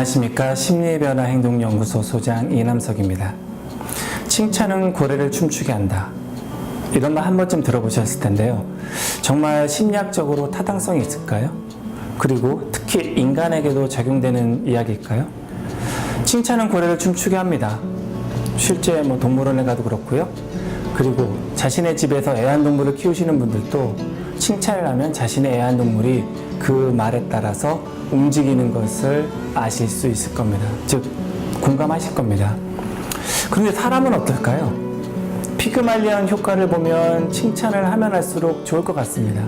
안녕하십니까. 심리변화행동연구소 소장 이남석입니다. 칭찬은 고래를 춤추게 한다. 이런 말 한 번쯤 들어보셨을 텐데요. 정말 심리학적으로 타당성이 있을까요? 그리고 특히 인간에게도 적용되는 이야기일까요? 칭찬은 고래를 춤추게 합니다. 실제 동물원에 가도 그렇고요. 그리고 자신의 집에서 애완동물을 키우시는 분들도 칭찬을 하면 자신의 애완동물이 그 말에 따라서 움직이는 것을 아실 수 있을 겁니다. 즉, 공감하실 겁니다. 그런데 사람은 어떨까요? 피그말리언 효과를 보면 칭찬을 하면 할수록 좋을 것 같습니다.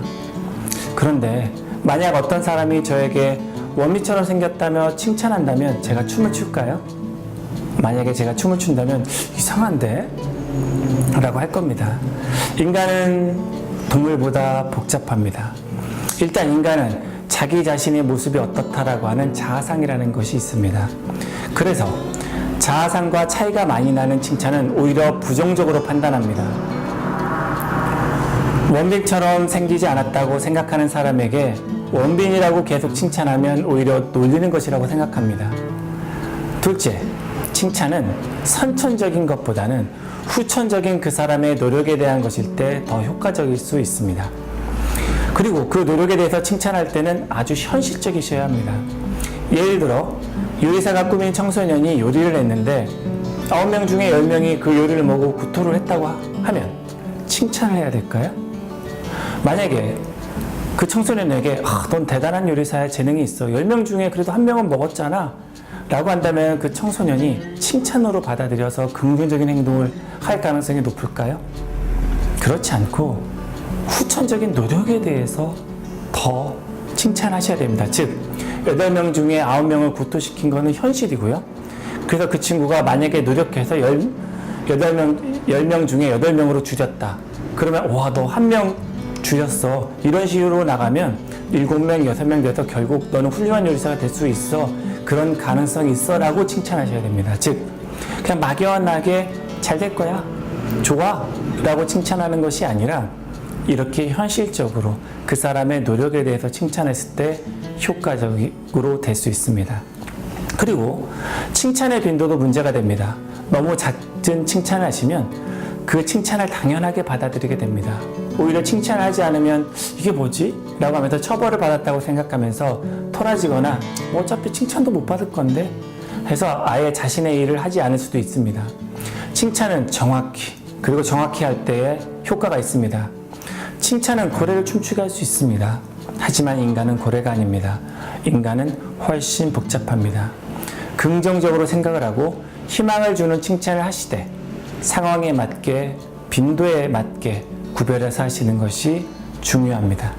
그런데 만약 어떤 사람이 저에게 원미처럼 생겼다며 칭찬한다면 제가 춤을 출까요? 만약에 제가 춤을 춘다면 이상한데? 라고 할 겁니다. 인간은 동물보다 복잡합니다. 일단 인간은 자기 자신의 모습이 어떻다라고 하는 자아상이라는 것이 있습니다. 그래서 자아상과 차이가 많이 나는 칭찬은 오히려 부정적으로 판단합니다. 원빈처럼 생기지 않았다고 생각하는 사람에게 원빈이라고 계속 칭찬하면 오히려 놀리는 것이라고 생각합니다. 둘째, 칭찬은 선천적인 것보다는 후천적인 그 사람의 노력에 대한 것일 때 더 효과적일 수 있습니다. 그리고 그 노력에 대해서 칭찬할 때는 아주 현실적이셔야 합니다. 예를 들어 요리사가 꾸민 청소년이 요리를 했는데 9명 중에 10명이 그 요리를 먹고 구토를 했다고 하면 칭찬을 해야 될까요? 만약에 그 청소년에게 넌 대단한 요리사야, 재능이 있어, 10명 중에 그래도 1명은 먹었잖아 라고 한다면 그 청소년이 칭찬으로 받아들여서 긍정적인 행동을 할 가능성이 높을까요? 그렇지 않고 후천적인 노력에 대해서 더 칭찬하셔야 됩니다. 즉 8명 중에 9명을 구토시킨 것은 현실이고요. 그래서 그 친구가 만약에 노력해서 10명 중에 8명으로 줄였다. 그러면 와, 너 1명 줄였어. 이런 식으로 나가면 7명, 6명 돼서 결국 너는 훌륭한 요리사가 될 수 있어. 그런 가능성이 있어 라고 칭찬하셔야 됩니다. 즉 그냥 막연하게 잘 될 거야, 좋아 라고 칭찬하는 것이 아니라 이렇게 현실적으로 그 사람의 노력에 대해서 칭찬했을 때 효과적으로 될 수 있습니다. 그리고 칭찬의 빈도도 문제가 됩니다. 너무 잦은 칭찬을 하시면 그 칭찬을 당연하게 받아들이게 됩니다. 오히려 칭찬을 하지 않으면 이게 뭐지? 라고 하면서 처벌을 받았다고 생각하면서 토라지거나 어차피 칭찬도 못 받을 건데 해서 아예 자신의 일을 하지 않을 수도 있습니다. 칭찬은 정확히, 그리고 정확히 할 때에 효과가 있습니다. 칭찬은 고래를 춤추게 할 수 있습니다. 하지만 인간은 고래가 아닙니다. 인간은 훨씬 복잡합니다. 긍정적으로 생각을 하고 희망을 주는 칭찬을 하시되 상황에 맞게, 빈도에 맞게 구별해서 하시는 것이 중요합니다.